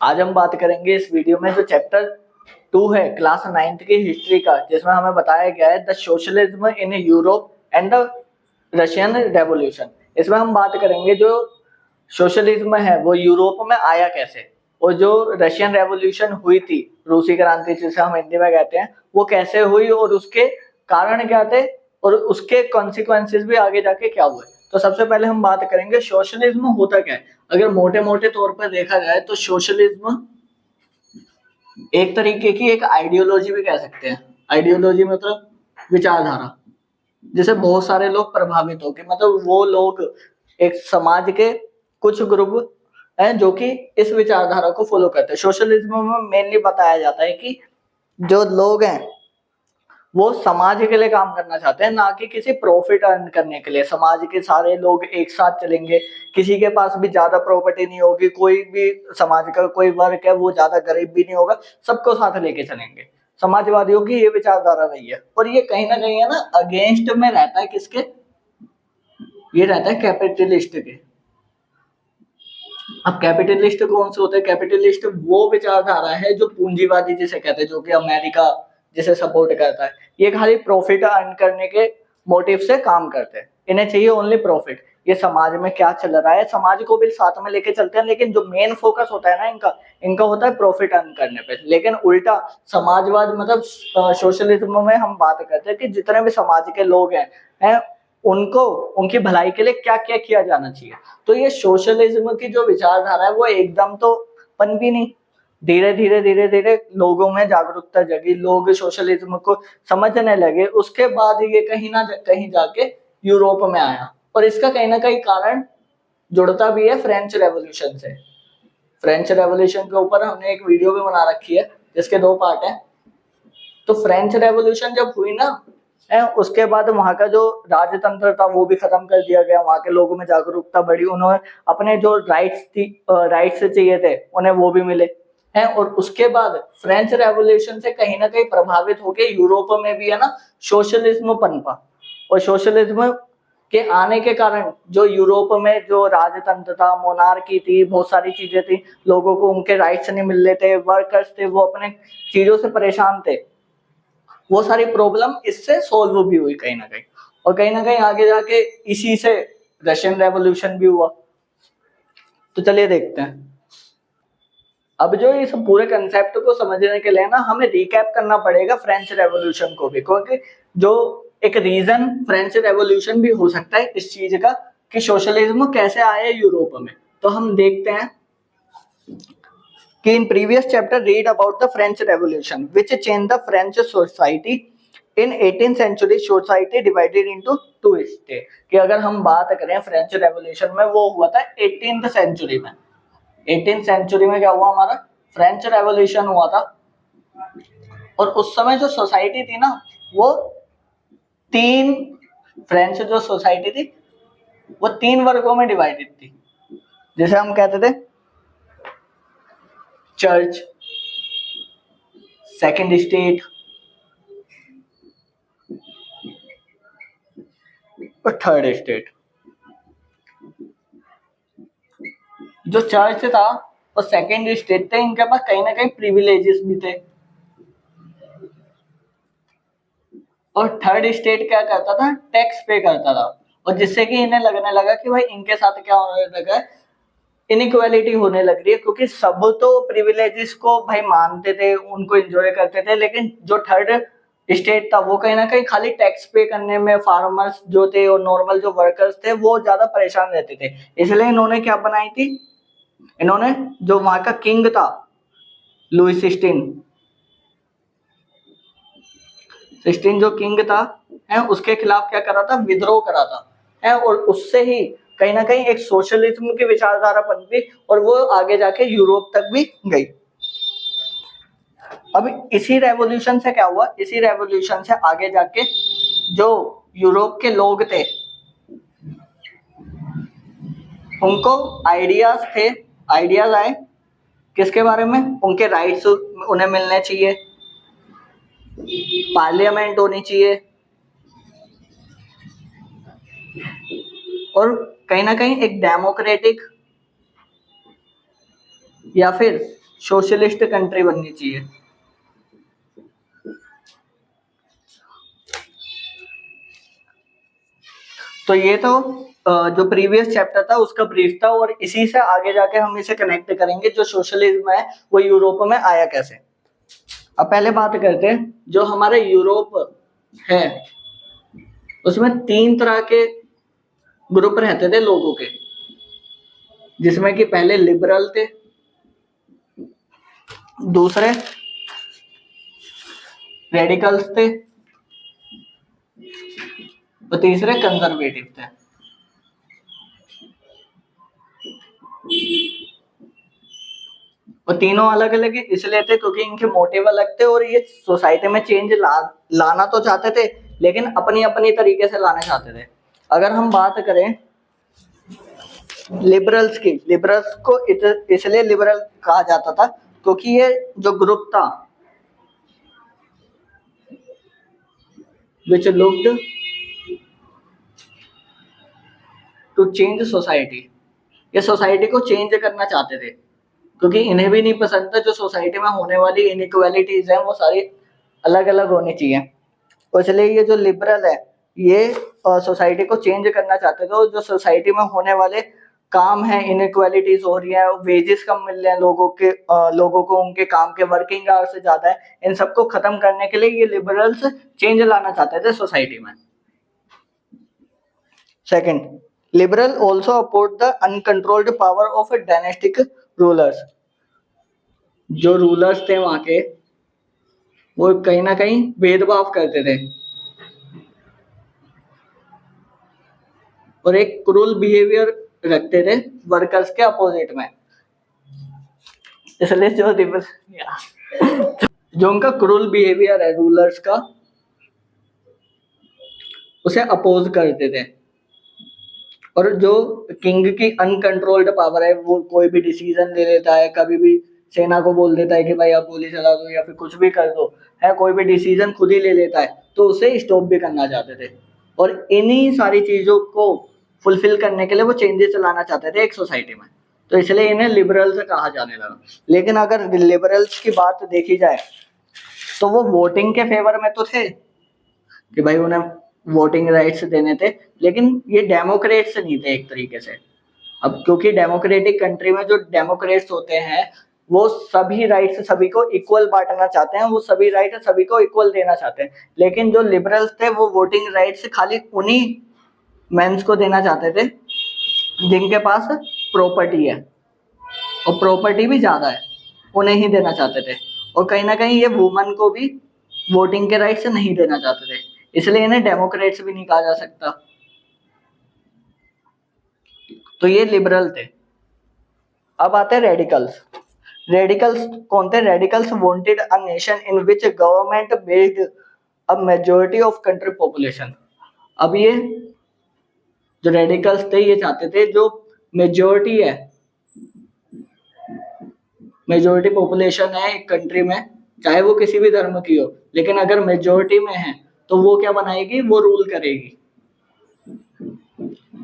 आज हम बात करेंगे इस वीडियो में जो चैप्टर 2 है क्लास 9th की हिस्ट्री का, जिसमें हमें बताया गया है the socialism in Europe and the Russian revolution. इसमें हम बात करेंगे जो सोशलिज्म है वो यूरोप में आया कैसे, और जो रशियन रेवोल्यूशन हुई थी, रूसी क्रांति जिसे हम हिंदी में कहते हैं, वो कैसे हुई और उसके कारण क्या थे और उसके कॉन्सिक्वेंसेस भी आगे जाके क्या हुए। तो सबसे पहले हम बात करेंगे सोशलिज्म होता क्या है। अगर मोटे मोटे तौर पर देखा जाए तो सोशलिज्म एक तरीके की एक आइडियोलॉजी भी कह सकते हैं। आइडियोलॉजी मतलब विचारधारा, जिसे बहुत सारे लोग प्रभावित होके, मतलब वो लोग एक समाज के कुछ ग्रुप हैं जो कि इस विचारधारा को फॉलो करते हैं। सोशलिज्म में मेनली बताया जाता है कि जो लोग हैं वो समाज के लिए काम करना चाहते हैं, ना कि किसी प्रॉफिट अर्न करने के लिए। समाज के सारे लोग एक साथ चलेंगे, किसी के पास भी ज्यादा प्रॉपर्टी नहीं होगी, कोई भी समाज का कोई वर्ग है वो ज्यादा गरीब भी नहीं होगा, सबको साथ लेके चलेंगे। समाजवादियों की ये विचारधारा रही है, और ये कहीं ना कहीं है ना अगेंस्ट में रहता है किसके, ये रहता है कैपिटलिस्ट के। अब कैपिटलिस्ट कौन से होते हैं? कैपिटलिस्ट वो विचारधारा है जो पूंजीवादी जिसे कहते हैं, जो कि अमेरिका जिसे सपोर्ट करता है। ये खाली प्रॉफिट अर्न करने के मोटिव से काम करते हैं, इन्हें चाहिए ओनली प्रॉफिट। ये समाज में क्या चल रहा है समाज को भी साथ में लेके चलते हैं, लेकिन जो मेन फोकस होता है ना इनका इनका होता है प्रॉफिट अर्न करने पे। लेकिन उल्टा समाजवाद मतलब सोशलिज्म में हम बात करते हैं कि जितने भी समाज के लोग हैं उनको उनकी भलाई के लिए क्या क्या किया जाना चाहिए। तो ये सोशलिज्म की जो विचारधारा है वो एकदम तो पनपी नहीं, धीरे धीरे लोगों में जागरूकता जगी, लोग सोशलिज्म को समझने लगे। उसके बाद ये कहीं ना कहीं जाके यूरोप में आया, और इसका कहीं ना कहीं कारण जुड़ता भी है फ्रेंच रेवोल्यूशन से। फ्रेंच रेवोल्यूशन के ऊपर हमने एक वीडियो भी बना रखी है जिसके 2 पार्ट हैं। तो फ्रेंच रेवोल्यूशन जब हुई ना उसके बाद वहां का जो राजतंत्र था वो भी खत्म कर दिया गया, वहां के लोगों में जागरूकता बढ़ी, उन्होंने अपने जो राइट्स चाहिए थे उन्हें वो भी मिले हैं। और उसके बाद फ्रेंच रेवोल्यूशन से कहीं ना कहीं प्रभावित होकर यूरोप में भी है ना सोशलिज्म पनपा। और सोशलिज्म के आने के कारण जो यूरोप में जो राजतंत्र था, मोनार्की थी, बहुत सारी चीजें थी, लोगों को उनके राइट्स नहीं मिल रहे थे, वर्कर्स थे वो अपने चीजों से परेशान थे, वो सारी प्रॉब्लम इससे सोल्व भी हुई कहीं ना कहीं। और कहीं ना कहीं आगे जाके इसी से रशियन रेवोल्यूशन भी हुआ। तो चलिए देखते हैं। अब जो इस पूरे कंसेप्ट को समझने के लिए ना हमें रिकैप करना पड़ेगा फ्रेंच रेवोल्यूशन को भी, क्योंकि जो एक रीजन फ्रेंच रेवोल्यूशन भी हो सकता है इस चीज का कि सोशलिज्म कैसे आया यूरोप में। तो हम देखते हैं कि in previous chapter read about the French Revolution which changed the French society in 18th century society divided into two states। कि अगर हम बात करें फ्रेंच रेवोल्यूशन में, वो हुआ था 18th सेंचुरी में। 18th सेंचुरी में क्या हुआ, हमारा फ्रेंच रेवोल्यूशन हुआ था। और उस समय जो सोसाइटी थी ना वो तीन, फ्रेंच जो सोसाइटी थी वो 3 वर्गों में डिवाइडेड थी, जैसे हम कहते थे चर्च, सेकंड स्टेट और थर्ड स्टेट। जो चर्च था और सेकंड स्टेट थे, इनके पास कहीं ना कहीं प्रिविलेजेस भी थे। और थर्ड स्टेट क्या करता था, टैक्स पे करता था। और जिससे कि इन्हें लगने लगा कि भाई इनके साथ क्या होने लगा है, इनइक्वालिटी होने लग रही है, क्योंकि सब तो प्रिविलेजेस को भाई मानते थे, उनको एंजॉय करते थे, लेकिन जो थर्ड स्टेट था वो कहीं ना कहीं खाली टैक्स पे करने में फार्मर्स जो थे और नॉर्मल जो वर्कर्स थे वो ज्यादा परेशान रहते थे। इसलिए इन्होंने क्या बनाई थी, इन्होंने जो वहां का किंग था लुई 16 जो किंग था है उसके खिलाफ क्या करा था, विद्रोह करा था है। और उससे ही कहीं ना कहीं एक सोशलिज्म की विचारधारा पनपी और वो आगे जाके यूरोप तक भी गई। अब इसी रेवोल्यूशन से क्या हुआ, इसी रेवोल्यूशन से आगे जाके जो यूरोप के लोग थे उनको आइडियाज आए किसके बारे में, उनके राइट्स उन्हें मिलने चाहिए, पार्लियामेंट होनी चाहिए, और कहीं ना कहीं एक डेमोक्रेटिक या फिर सोशलिस्ट कंट्री बननी चाहिए। तो ये तो जो प्रीवियस चैप्टर था उसका ब्रीफ था, और इसी से आगे जाके हम इसे कनेक्ट करेंगे जो सोशलिज्म है वो यूरोप में आया कैसे। अब पहले बात करते हैं, जो हमारे यूरोप है उसमें 3 तरह के ग्रुप रहते थे लोगों के, जिसमें कि पहले लिबरल थे, दूसरे रेडिकल्स थे, और तीसरे कंजर्वेटिव थे। और तीनों अलग अलग इसलिए थे क्योंकि इनके मोटिव अलग थे, और ये सोसाइटी में चेंज लाना तो चाहते थे लेकिन अपनी अपनी तरीके से लाना चाहते थे। अगर हम बात करें लिबरल्स की, लिबरल्स को इसलिए लिबरल कहा जाता था क्योंकि ये जो ग्रुप था विच लुक्ड टू चेंज सोसाइटी, ये सोसाइटी को चेंज करना चाहते थे क्योंकि इन्हें भी नहीं पसंद था जो सोसाइटी में होने वाली इनइक्वालिटीज हैं वो सारी अलग अलग होनी चाहिए। तो इसलिए ये जो लिबरल है ये सोसाइटी को चेंज करना चाहते थे, और जो सोसाइटी में होने वाले काम है, इनइक्वालिटीज हो रही है, वेजेस कम मिल रहे हैं लोगों को उनके काम के वर्किंग आवर्स से ज्यादा है, इन सबको खत्म करने के लिए ये लिबरल्स चेंज लाना चाहते थे सोसाइटी में। Second, liberal also oppose the uncontrolled power of dynastic rulers. जो रूलर्स थे वहां के वो कहीं ना कहीं भेदभाव करते थे और एक क्रूल बिहेवियर रखते थे वर्कर्स के अपोजिट में। इसलिए जो उनका क्रूल बिहेवियर है रूलर्स का उसे अपोज करते थे। और जो किंग की अनकंट्रोल्ड पावर है वो कोई भी डिसीजन ले लेता है, कभी भी सेना को बोल देता है कि भाई आप गोली चला दो या फिर कुछ भी कर दो, है कोई भी डिसीजन खुद ही ले लेता है, तो उसे स्टॉप भी करना चाहते थे। और इन्हीं सारी चीजों को फुलफिल करने के लिए वो चेंजेस लाना चाहते थे एक सोसाइटी में, तो इसलिए इन्हें लिबरल्स कहा जाने लगा। लेकिन अगर लिबरल्स की बात देखी जाए तो वो वोटिंग के फेवर में तो थे कि भाई उन्हें वोटिंग राइट्स देने थे, लेकिन ये डेमोक्रेट्स नहीं थे एक तरीके से। अब क्योंकि डेमोक्रेटिक कंट्री में जो डेमोक्रेट्स होते हैं वो सभी राइट्स सभी को इक्वल बांटना चाहते हैं, वो सभी राइट सभी को इक्वल देना चाहते हैं। लेकिन जो लिबरल्स थे वो वोटिंग राइट्स खाली उन्हीं मेंस को देना चाहते थे जिनके पास प्रॉपर्टी है, और प्रॉपर्टी भी ज्यादा है, उन्हें ही देना चाहते थे। और कहीं ना कहीं ये वुमन को भी वोटिंग के राइट्स नहीं देना चाहते थे, इसलिए इन्हें डेमोक्रेट्स भी नहीं कहा जा सकता। तो ये लिबरल थे। अब आते हैं रेडिकल्स। रेडिकल्स कौन थे? Radicals wanted a nation in which government based a majority of country population. अब ये जो रेडिकल्स थे ये चाहते थे जो मेजॉरिटी है, मेजॉरिटी पॉपुलेशन है एक कंट्री में, चाहे वो किसी भी धर्म की हो, लेकिन अगर मेजॉरिटी में है तो वो क्या बनाएगी, वो रूल करेगी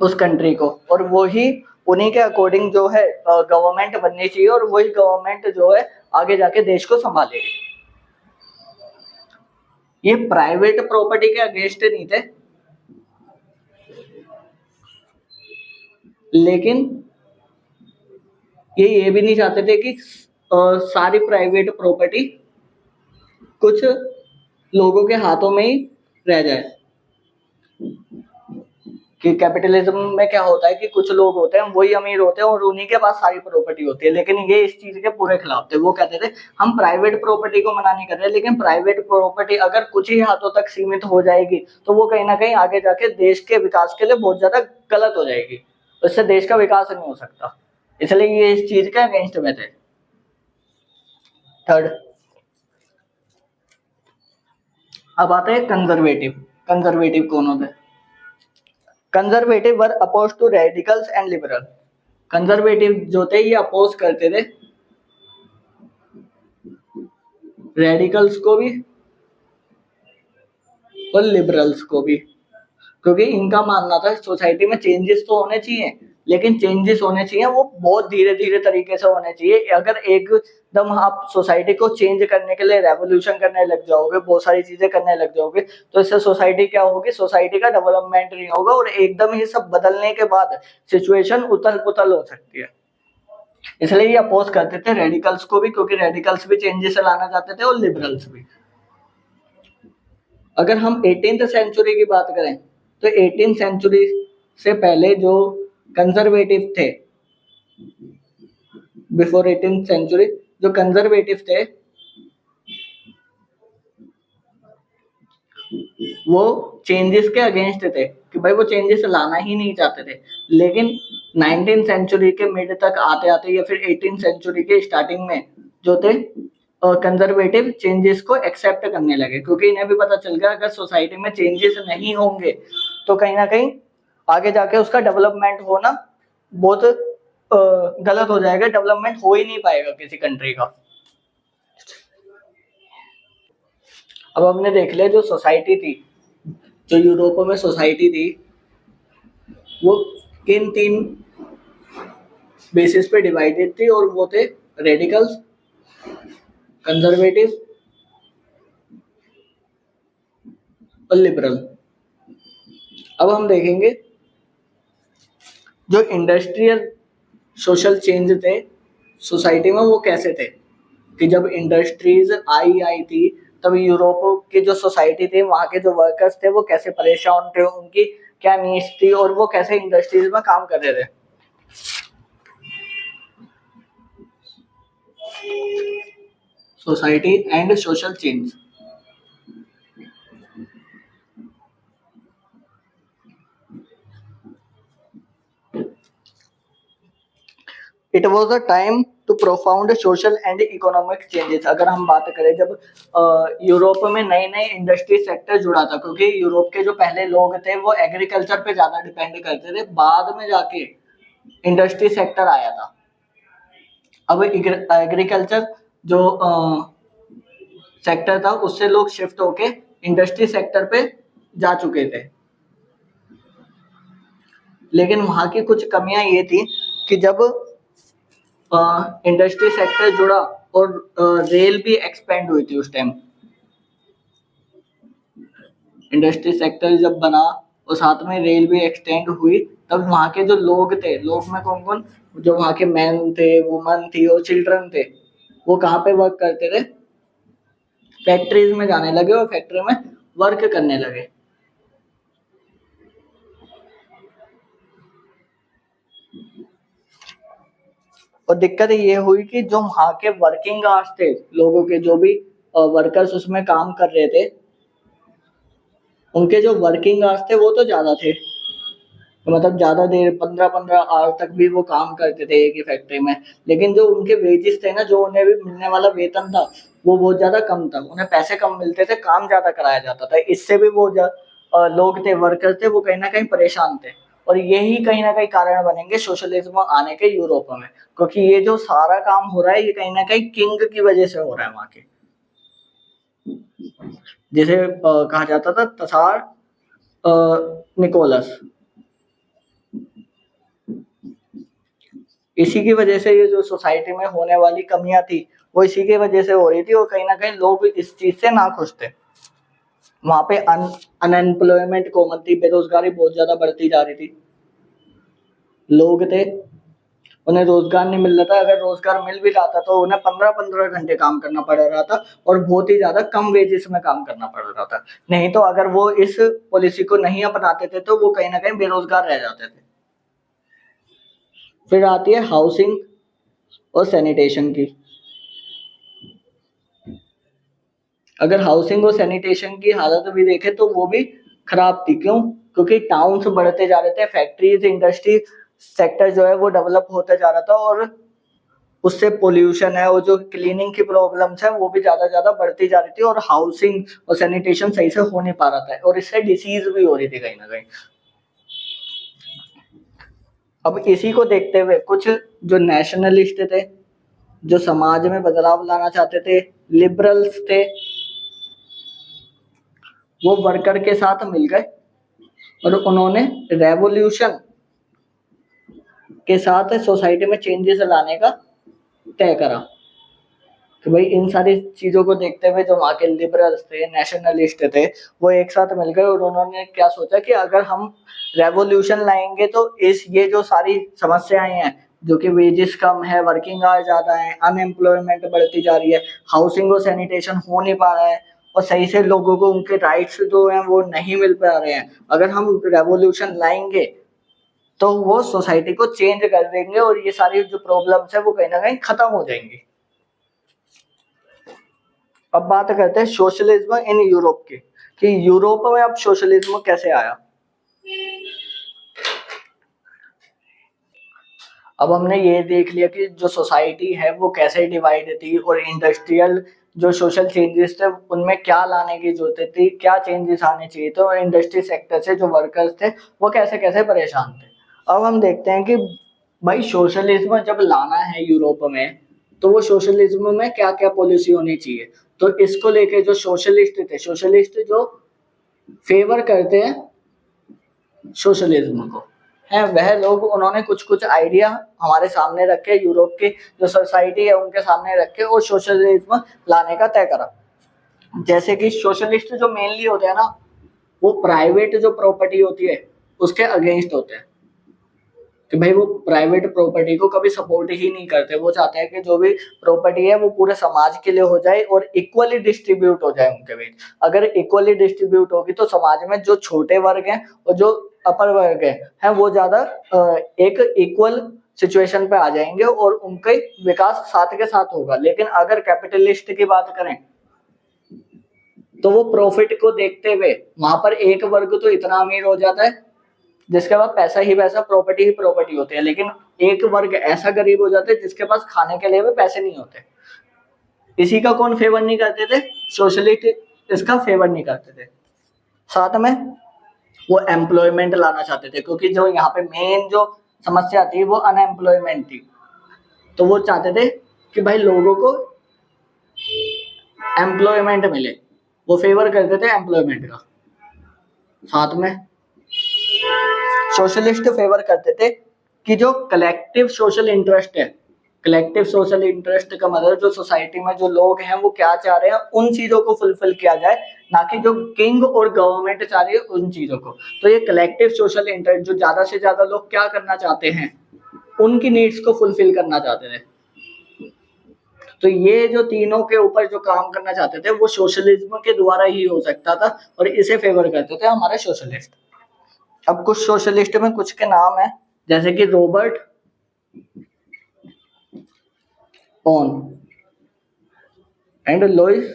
उस कंट्री को, और वो ही उन्हीं के अकॉर्डिंग जो है गवर्नमेंट बननी चाहिए, और वही गवर्नमेंट जो है आगे जाके देश को संभालेगी। ये प्राइवेट प्रॉपर्टी के अगेंस्ट नहीं थे, लेकिन ये भी नहीं चाहते थे कि सारी प्राइवेट प्रॉपर्टी कुछ लोगों के हाथों में ही रह जाए। कि कैपिटलिज्म में क्या होता है कि कुछ लोग होते हैं वही अमीर होते हैं और उन्हीं के पास सारी प्रॉपर्टी होती है, लेकिन ये इस चीज के पूरे खिलाफ थे। वो कहते थे हम प्राइवेट प्रॉपर्टी को मना नहीं कर रहे, लेकिन प्राइवेट प्रॉपर्टी अगर कुछ ही हाथों तक सीमित हो जाएगी तो वो कहीं ना कहीं आगे जाके देश के विकास के लिए बहुत ज्यादा गलत हो जाएगी, उससे देश का विकास नहीं हो सकता, इसलिए ये इस चीज के अगेंस्ट में थे। थर्ड, अब आते हैं कंजर्वेटिव। कंजर्वेटिव कौन होते हैं? Conservative were oppose to radicals and liberal. Conservative जो थे ये अपोज करते थे रेडिकल्स को भी और लिबरल्स को भी, क्योंकि इनका मानना था सोसाइटी में चेंजेस तो होने चाहिए, लेकिन चेंजेस होने चाहिए वो बहुत धीरे धीरे तरीके से होने चाहिए। अगर एकदम आप सोसाइटी को चेंज करने के लिए रेवोल्यूशन करने लग जाओगे, बहुत सारी चीजें करने लग जाओगे, तो इससे सोसाइटी क्या होगी, सोसाइटी का डेवलपमेंट नहीं होगा और एकदम ही सब बदलने के बाद सिचुएशन उथल पुथल हो सकती है। इसलिए ये अपोज करते थे रेडिकल्स को भी, क्योंकि रेडिकल्स भी चेंजेस लाना चाहते थे और लिबरल्स भी। अगर हम 18th सेंचुरी की बात करें तो 18th सेंचुरी से पहले जो कंजर्वेटिव थे, बिफोर 18th सेंचुरी जो कंजर्वेटिव थे वो चेंजेस के अगेंस्ट थे कि भाई वो चेंजेस लाना ही नहीं चाहते थे। लेकिन 19th सेंचुरी के मिड तक आते आते या फिर 18th सेंचुरी के स्टार्टिंग में जो थे कंजर्वेटिव चेंजेस को एक्सेप्ट करने लगे, क्योंकि इन्हें भी पता चल गया अगर सोसाइटी में चेंजेस नहीं होंगे तो कहीं ना कहीं आगे जाके उसका डेवलपमेंट होना बहुत गलत हो जाएगा, डेवलपमेंट हो ही नहीं पाएगा किसी कंट्री का। अब हमने देख लिया जो सोसाइटी थी, जो यूरोप में सोसाइटी थी वो किन 3 बेसिस पे डिवाइडेड थी, और वो थे रेडिकल्स, कंजर्वेटिव और लिबरल। अब हम देखेंगे जो इंडस्ट्रियल सोशल चेंज थे सोसाइटी में वो कैसे थे। कि जब इंडस्ट्रीज आई थी तब यूरोप की जो सोसाइटी थी वहाँ के जो वर्कर्स थे वो कैसे परेशान थे, उनकी क्या नीड्स थी और वो कैसे इंडस्ट्रीज में काम कर रहे थे। Society and social change. It was a time to profound social and economic changes. अगर हम बात करें जब यूरोप में नए नए इंडस्ट्री सेक्टर जुड़ा था, क्योंकि यूरोप के जो पहले लोग थे वो एग्रीकल्चर पे ज्यादा डिपेंड करते थे, बाद में जाके इंडस्ट्री सेक्टर आया था। अब एग्रीकल्चर जो सेक्टर था उससे लोग शिफ्ट होके इंडस्ट्री सेक्टर पे जा चुके थे। लेकिन वहां की कुछ कमियां ये थी कि जब इंडस्ट्री सेक्टर जुड़ा और रेल भी एक्सपेंड हुई थी उस टाइम। इंडस्ट्री सेक्टर जब बना और साथ में रेल भी एक्सटेंड हुई, तब वहाँ के जो लोग थे, लोग में कौन कौन, जो वहाँ के मैन थे, वुमन थी और चिल्ड्रन थे, वो कहाँ पे वर्क करते थे, फैक्ट्रीज में जाने लगे और फैक्ट्री में वर्क करने लगे। और दिक्कत ये हुई कि जो वहाँ के वर्किंग आवर्स थे लोगों के, जो भी वर्कर्स उसमें काम कर रहे थे, उनके जो वर्किंग आवर्स थे वो तो ज्यादा थे, तो मतलब ज्यादा देर 15-15 आवर तक भी वो काम करते थे एक ही फैक्ट्री में। लेकिन जो उनके वेजेस थे ना, जो उन्हें भी मिलने वाला वेतन था वो बहुत ज्यादा कम था, उन्हें पैसे कम मिलते थे, काम ज्यादा कराया जाता था। इससे भी वो लोग थे, वर्कर थे, वो कहीं ना कहीं परेशान थे। और यही कहीं ना कहीं कारण बनेंगे सोशलिज्म आने के यूरोप में, क्योंकि ये जो सारा काम हो रहा है ये कहीं ना कहीं किंग की वजह से हो रहा है वहां के, जिसे कहा जाता था तसार निकोलस। इसी की वजह से ये जो सोसाइटी में होने वाली कमियां थी वो इसी की वजह से हो रही थी, और कहीं ना कहीं लोग इस चीज से ना खुश थे। वहां पे अनएम्प्लॉयमेंट कॉमन थी, बेरोजगारी बहुत ज्यादा बढ़ती जा रही थी। लोग थे, उन्हें रोजगार नहीं मिल रहा था, अगर रोजगार मिल भी रहा था तो उन्हें 15-15 घंटे काम करना पड़ रहा था और बहुत ही ज्यादा कम वेजेस में काम करना पड़ रहा था। नहीं तो अगर वो इस पॉलिसी को नहीं अपनाते थे तो वो कहीं ना कहीं बेरोजगार रह जाते थे। फिर आती है हाउसिंग और सैनिटेशन की। अगर हाउसिंग और सैनिटेशन की हालत भी देखें तो वो भी खराब थी। क्यों? क्योंकि टाउन्स बढ़ते जा रहे थे, फैक्ट्रीज इंडस्ट्री सेक्टर जो है वो डेवलप होता जा रहा था, और उससे पोल्यूशन है और जो क्लीनिंग की प्रॉब्लम्स है वो भी ज्यादा बढ़ती जा रही थी, और हाउसिंग और सैनिटेशन सही से हो नहीं पा रहा था, और इससे डिसीज भी हो रही थी कहीं ना कहीं। अब इसी को देखते हुए कुछ जो नेशनलिस्ट थे, जो समाज में बदलाव लाना चाहते थे, लिबरल्स थे, वो वर्कर के साथ मिल गए और उन्होंने रेवोल्यूशन के साथ सोसाइटी में चेंजेस लाने का तय करा। कि भाई इन सारी चीजों को देखते हुए जो वहाँ के लिबरल्स थे, नेशनलिस्ट थे, वो एक साथ मिल गए और उन्होंने क्या सोचा कि अगर हम रेवोल्यूशन लाएंगे तो इस ये जो सारी समस्याएं हैं, जो कि वेजेस कम है, वर्किंग आवर ज्यादा है, अनएम्प्लॉयमेंट बढ़ती जा रही है, हाउसिंग और सैनिटेशन हो नहीं पा रहा है, और सही से लोगों को उनके राइट्स जो हैं वो नहीं मिल पा रहे हैं, अगर हम रेवोल्यूशन लाएंगे तो वो सोसाइटी को चेंज कर देंगे और ये सारी जो प्रॉब्लम्स है वो कहीं ना कहीं खत्म हो जाएंगी। अब बात करते हैं सोशलिज्म इन यूरोप की, कि यूरोप में अब सोशलिज्म कैसे आया। अब हमने ये देख लिया कि जो सोसाइटी है वो कैसे डिवाइड थी और इंडस्ट्रियल जो सोशल चेंजेस थे उनमें क्या लाने की जरूरत थी, क्या चेंजेस आने चाहिए थे, और इंडस्ट्री सेक्टर से जो वर्कर्स थे वो कैसे कैसे परेशान थे। अब हम देखते हैं कि भाई सोशलिज्म जब लाना है यूरोप में तो वो सोशलिज्म में क्या क्या पॉलिसी होनी चाहिए। तो इसको लेके जो सोशलिस्ट जो फेवर करते हैं सोशलिज्म को है, वह लोग उन्होंने कुछ कुछ आइडिया हमारे सामने रखे, यूरोप की जो सोसाइटी है उनके सामने रखे और सोशलिज्म लाने का तय करा। जैसे कि सोशलिस्ट जो मेनली होते हैं ना, वो प्राइवेट जो प्रॉपर्टी होती है उसके अगेंस्ट होते हैं, कि भाई वो प्राइवेट प्रॉपर्टी को कभी सपोर्ट ही नहीं करते। वो चाहते हैं कि जो भी प्रॉपर्टी है वो पूरे समाज के लिए हो जाए और इक्वली डिस्ट्रीब्यूट हो जाए उनके बीच। अगर इक्वली डिस्ट्रीब्यूट होगी तो समाज में जो छोटे वर्ग हैं और जो अपर वर्ग है वो ज्यादा एक इक्वल सिचुएशन पे आ जाएंगे और उनका विकास साथ के साथ होगा। लेकिन अगर कैपिटलिस्ट की बात करें तो वो प्रॉफिट को देखते हुए वहां पर एक वर्ग तो इतना अमीर हो जाता है जिसके पास पैसा ही पैसा, प्रॉपर्टी ही प्रॉपर्टी होती है, लेकिन एक वर्ग ऐसा गरीब हो जाता है जिसके पास खाने के लिए भी पैसे नहीं होते। इसी का कौन फेवर नहीं करते थे? सोशलिस्ट इसका फेवर नहीं करते थे। साथ में वो एम्प्लॉयमेंट लाना चाहते थे, क्योंकि जो यहाँ पे मेन जो समस्या थी वो अनएम्प्लॉयमेंट थी। तो वो चाहते थे कि भाई लोगों को एम्प्लॉयमेंट मिले, वो फेवर करते थे एम्प्लॉयमेंट का। साथ में सोशलिस्ट फेवर करते थे कि जो कलेक्टिव सोशल इंटरेस्ट है, कलेक्टिव सोशल इंटरेस्ट का मतलब जो सोसाइटी में जो लोग हैं वो क्या चाह रहे हैं उन चीजों को फुलफिल किया जाए, ना कि जो किंग और गवर्नमेंट चाह रही है उन चीजों को। तो ये कलेक्टिव सोशल इंटरेस्ट, जो ज्यादा से ज्यादा लोग क्या करना चाहते हैं, उनकी नीड्स को फुलफिल करना चाहते थे। तो ये जो तीनों के ऊपर जो काम करना चाहते थे वो सोशलिज्म के द्वारा ही हो सकता था और इसे फेवर करते थे हमारे सोशलिस्ट। अब कुछ सोशलिस्ट में कुछ के नाम है, जैसे कि Robert Owen and Louis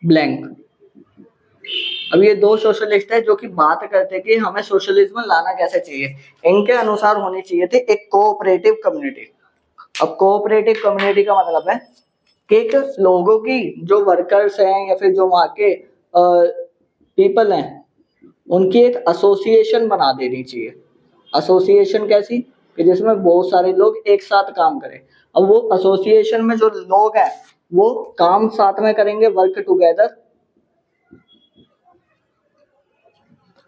Blanc. अब ये दो सोशलिस्ट है जो कि बात करते हैं कि हमें सोशलिज्म लाना कैसे चाहिए। इनके अनुसार होनी चाहिए थी एक कोऑपरेटिव कम्युनिटी। अब कोऑपरेटिव कम्युनिटी का मतलब है कि एक लोगों की जो वर्कर्स हैं या फिर जो वहाँ के पीपल हैं उनकी एक एसोसिएशन बना देनी चाहिए। एसोसिएशन कैसी? कि जिसमें बहुत सारे लोग एक साथ काम करें। अब वो एसोसिएशन में जो लोग हैं वो काम साथ में करेंगे, वर्क टुगेदर।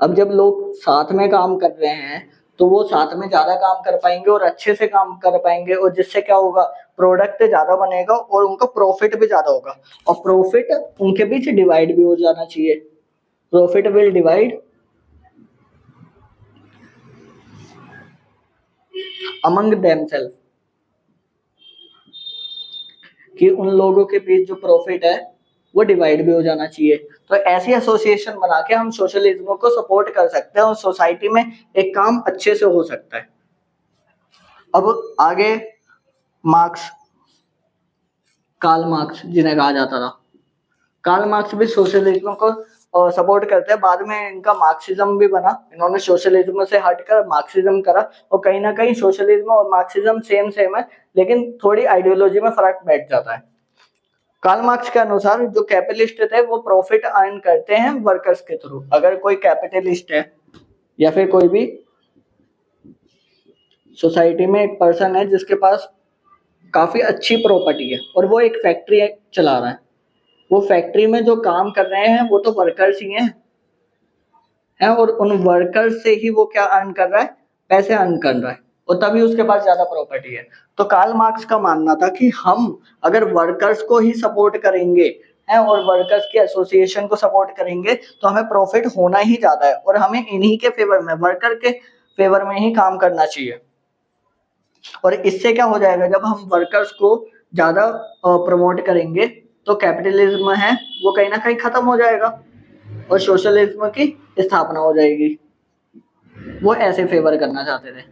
अब जब लोग साथ में काम कर रहे हैं तो वो साथ में ज्यादा काम कर पाएंगे और अच्छे से काम कर पाएंगे, और जिससे क्या होगा, प्रोडक्ट ज्यादा बनेगा और उनका प्रॉफिट भी ज्यादा होगा। और प्रॉफिट उनके बीच डिवाइड भी हो जाना चाहिए। Profit will divide among themselves, कि उन लोगों के बीच जो प्रॉफिट है वो डिवाइड भी हो जाना चाहिए। तो ऐसी एसोसिएशन बना के हम सोशलिज्म को सपोर्ट कर सकते हैं और सोसाइटी में एक काम अच्छे से हो सकता है। अब आगे मार्क्स, कार्ल मार्क्स जिन्हें कहा जाता था, कार्ल मार्क्स भी सोशलिज्म को सपोर्ट करते हैं। बाद में इनका मार्क्सिज्म भी बना, इन्होंने सोशलिज्म से हटकर मार्क्सिज्म करा। और कहीं ना कहीं सोशलिज्म और मार्क्सिज्म सेम सेम है, लेकिन थोड़ी आइडियोलॉजी में फर्क बैठ जाता है। कार्ल मार्क्स के अनुसार जो कैपिटलिस्ट थे वो प्रॉफिट अर्न करते हैं वर्कर्स के थ्रू। अगर कोई कैपिटलिस्ट है या फिर कोई भी सोसाइटी में एक पर्सन है जिसके पास काफी अच्छी प्रॉपर्टी है और वो एक फैक्ट्री चला रहा है, वो फैक्ट्री में जो काम कर रहे हैं वो तो वर्कर्स ही हैं और उन वर्कर्स से ही वो क्या अर्न कर रहा है, पैसे अर्न कर रहा है। और तभी उसके पास ज्यादा प्रॉपर्टी है। तो कार्ल मार्क्स का मानना था कि हम अगर वर्कर्स को ही सपोर्ट करेंगे हैं और वर्कर्स के एसोसिएशन को सपोर्ट करेंगे तो हमें प्रॉफिट होना ही ज्यादा है और हमें इन्हीं के फेवर में, वर्कर के फेवर में ही काम करना चाहिए। और इससे क्या हो जाएगा, जब हम वर्कर्स को ज्यादा प्रमोट करेंगे तो कैपिटलिज्म है वो कहीं ना कहीं खत्म हो जाएगा और सोशलिज्म की स्थापना हो जाएगी। वो ऐसे फेवर करना चाहते थे।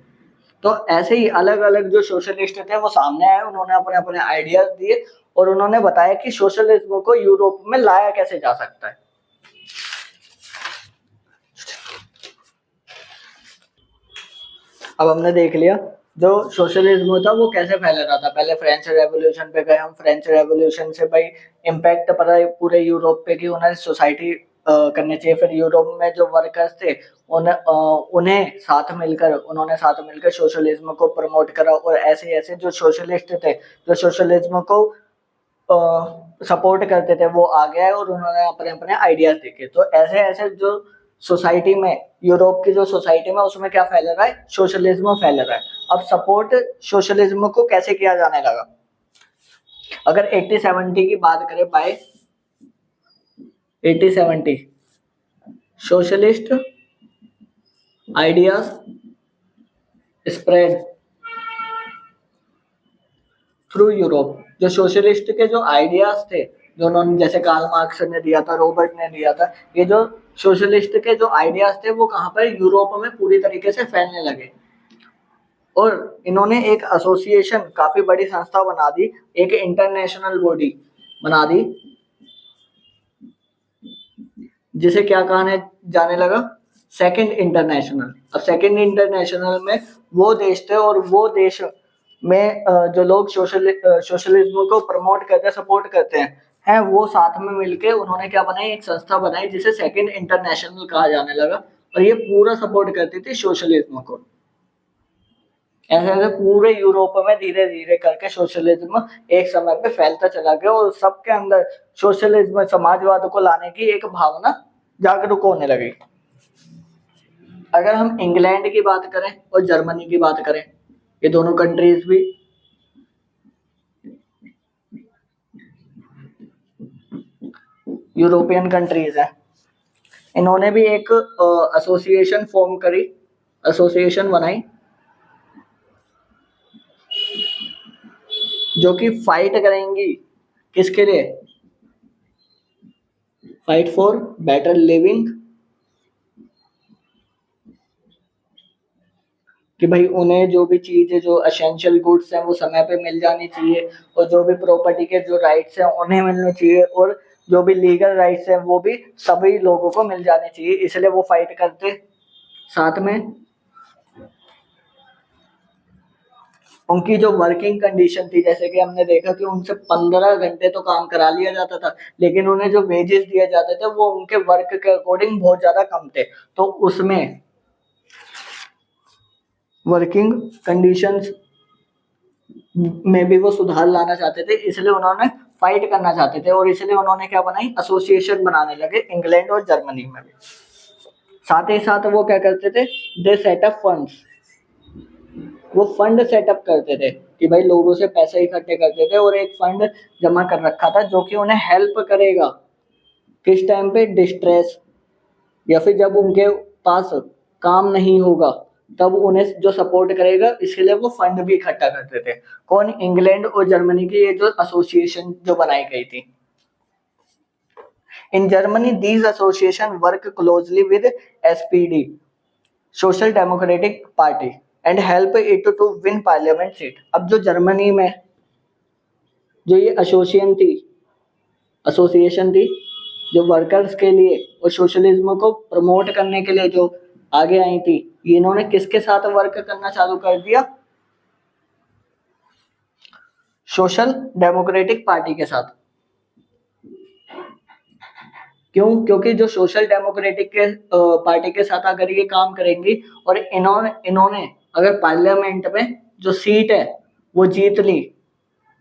तो ऐसे ही अलग अलग जो सोशलिस्ट थे वो सामने आए, उन्होंने अपने अपने आइडियाज दिए और उन्होंने बताया कि सोशलिज्म को यूरोप में लाया कैसे जा सकता है। अब हमने देख लिया जो सोशलिज्म था वो कैसे फैल रहा था। पहले फ्रेंच रेवोल्यूशन पे गए हम। फ्रेंच रेवोल्यूशन से भाई इम्पैक्ट पड़ा पूरे यूरोप पे कि उन्हें सोसाइटी करनी चाहिए। फिर यूरोप में जो वर्कर्स थे उन्हें उन्होंने साथ मिलकर सोशलिज्म को प्रमोट करा और ऐसे ऐसे जो सोशलिस्ट थे जो सोशलिज्म को सपोर्ट करते थे वो आ गए और उन्होंने अपने अपने आइडियाज देखे। तो ऐसे ऐसे जो सोसाइटी में, यूरोप की जो सोसाइटी में, उसमें क्या फैल रहा है, सोशलिज्म फैल रहा है। अब सपोर्ट सोशलिज्म को कैसे किया जाने लगा। अगर 80-70 की बात करें, by 80-70 socialist ideas spread through Europe. जो सोशलिस्ट के जो आइडियाज थे जो उन्होंने, जैसे कार्ल मार्क्स ने दिया था, रॉबर्ट ने दिया था, ये जो सोशलिस्ट के जो आइडियाज थे वो कहाँ पर, यूरोप में पूरी तरीके से फैलने लगे। और इन्होंने एक एसोसिएशन, काफी बड़ी संस्था बना दी, एक इंटरनेशनल बॉडी बना दी, जिसे क्या कहा जाने लगा, सेकंड इंटरनेशनल। अब सेकंड इंटरनेशनल में वो देश थे और वो देश में जो लोग सोशलिज्म को प्रमोट करते हैं, सपोर्ट करते हैं वो साथ में मिलके उन्होंने क्या बनाई, एक संस्था बनाई जिसे सेकंड इंटरनेशनल कहा जाने लगा। और ये पूरा सपोर्ट करती थी सोशलिज्म को। ऐसे ऐसे पूरे यूरोप में धीरे धीरे करके सोशलिज्म एक समय पे फैलता चला गया और सबके अंदर सोशलिज्म, समाजवाद को लाने की एक भावना जागरूक होने लगी। अगर हम इंग्लैंड की बात करें और जर्मनी की बात करें, ये दोनों कंट्रीज भी यूरोपियन कंट्रीज हैं। इन्होंने भी एक एसोसिएशन फॉर्म करी, एसोसिएशन बनाई, जो कि फाइट करेंगी किसके लिए, फाइट फॉर बेटर लिविंग, कि भाई उन्हें जो भी चीजें, जो एसेंशियल गुड्स हैं वो समय पे मिल जानी चाहिए और जो भी प्रॉपर्टी के जो राइट्स हैं उन्हें मिलने चाहिए और जो भी लीगल राइट्स हैं वो भी सभी लोगों को मिल जाने चाहिए। इसलिए वो फाइट करते। साथ में उनकी जो वर्किंग कंडीशन थी, जैसे कि हमने देखा कि उनसे 15 घंटे तो काम करा लिया जाता था, लेकिन उन्हें जो वेजेस दिए जाते थे वो उनके वर्क के अकॉर्डिंग बहुत ज्यादा कम थे। तो उसमें वर्किंग कंडीशंस में भी वो सुधार लाना चाहते थे, इसलिए उन्होंने फाइट करना चाहते थे और इसलिए उन्होंने क्या बनाई, एसोसिएशन बनाने लगे इंग्लैंड और जर्मनी में भी। साथ ही साथ वो क्या करते थे, दे सेटअप फंड्स, वो फंड सेटअप करते थे कि भाई लोगों से पैसे इकट्ठे करते थे और एक फंड जमा कर रखा था जो कि उन्हें हेल्प करेगा किस टाइम पे, डिस्ट्रेस या फिर जब उनके पास काम नहीं होगा तब उन्हें जो सपोर्ट करेगा, इसलिए वो फंड भी इकट्ठा करते थे। कौन, इंग्लैंड और जर्मनी की ये जो एसोसिएशन जो बनाई गई थी। In Germany these association work closely with SPD, social democratic party, and help it to win parliament seat. अब जो जर्मनी में जो ये एसोसिएशन थी जो वर्कर्स के लिए और सोशलिज्म को प्रमोट करने के लिए जो आगे आई थी, इन्होंने किसके साथ वर्क करना चालू कर दिया, सोशल डेमोक्रेटिक पार्टी के साथ। क्यों? क्योंकि जो सोशल डेमोक्रेटिक के पार्टी के साथ अगर ये काम करेंगी और इन्होंने अगर पार्लियामेंट में जो सीट है वो जीत ली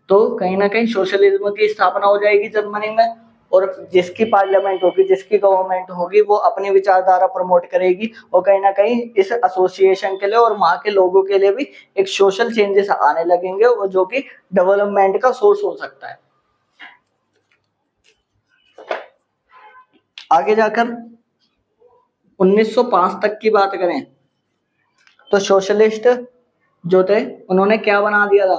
तो कहीं ना कहीं सोशलिज्म की स्थापना हो जाएगी जर्मनी में और जिसकी पार्लियामेंट होगी, जिसकी गवर्नमेंट होगी, वो अपनी विचारधारा प्रमोट करेगी और कहीं ना कहीं इस एसोसिएशन के लिए और वहाँ के लोगों के लिए भी एक सोशल चेंजेस आने लगेंगे और जो कि डेवलपमेंट का सोर्स हो सकता है। आगे जाकर 1905 तक की बात करें तो सोशलिस्ट जो थे उन्होंने क्या बना दिया था,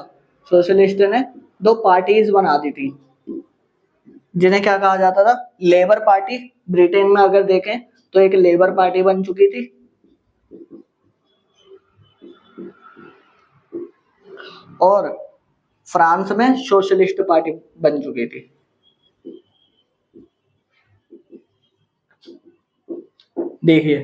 सोशलिस्ट ने दो पार्टीज बना दी थी जिन्हें क्या कहा जाता था, लेबर पार्टी। ब्रिटेन में अगर देखें तो एक लेबर पार्टी बन चुकी थी और फ्रांस में सोशलिस्ट पार्टी बन चुकी थी। देखिए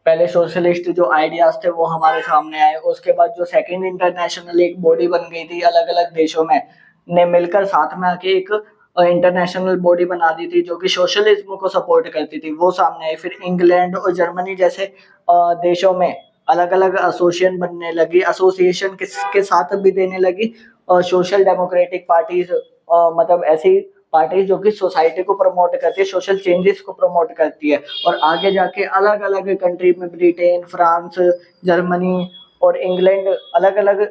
पहले सोशलिस्ट जो आइडियाज थे वो हमारे सामने आए, उसके बाद जो सेकंड इंटरनेशनल एक बॉडी बन गई थी अलग अलग देशों में ने मिलकर साथ में आके एक इंटरनेशनल बॉडी बना दी थी जो कि सोशलिज्म को सपोर्ट करती थी, वो सामने आई। फिर इंग्लैंड और जर्मनी जैसे देशों में अलग अलग एसोसिएशन बनने लगी, एसोसिएशन के साथ भी देने लगी सोशल डेमोक्रेटिक पार्टीज, मतलब ऐसी पार्टी जो कि सोसाइटी को प्रमोट करती है, सोशल चेंजेस को प्रमोट करती है। और आगे जाके अलग अलग कंट्री में ब्रिटेन, फ्रांस, जर्मनी और इंग्लैंड अलग अलग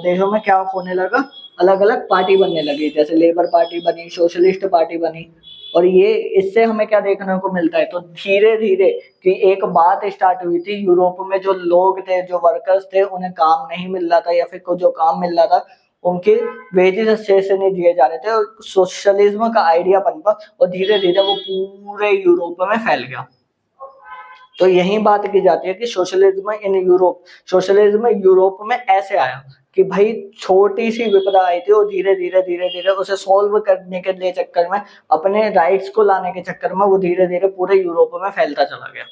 देशों में क्या होने लगा, अलग अलग पार्टी बनने लगी, जैसे लेबर पार्टी बनी, सोशलिस्ट पार्टी बनी। और ये इससे हमें क्या देखने को मिलता है, तो धीरे धीरे कि एक बात स्टार्ट हुई थी यूरोप में, जो लोग थे, जो वर्कर्स थे, उन्हें काम नहीं मिल रहा था या फिर जो काम मिल रहा था उनके वेजेस अच्छे से नहीं दिए जा रहे थे और सोशलिज्म का आइडिया पनपा और धीरे धीरे वो पूरे यूरोप में फैल गया। तो यही बात की जाती है कि socialism in Europe, socialism Europe में ऐसे आया कि भाई छोटी सी विपदा आई थी और धीरे धीरे धीरे धीरे उसे सॉल्व करने के लिए चक्कर में, अपने राइट्स को लाने के चक्कर में वो धीरे धीरे पूरे यूरोप में फैलता चला गया।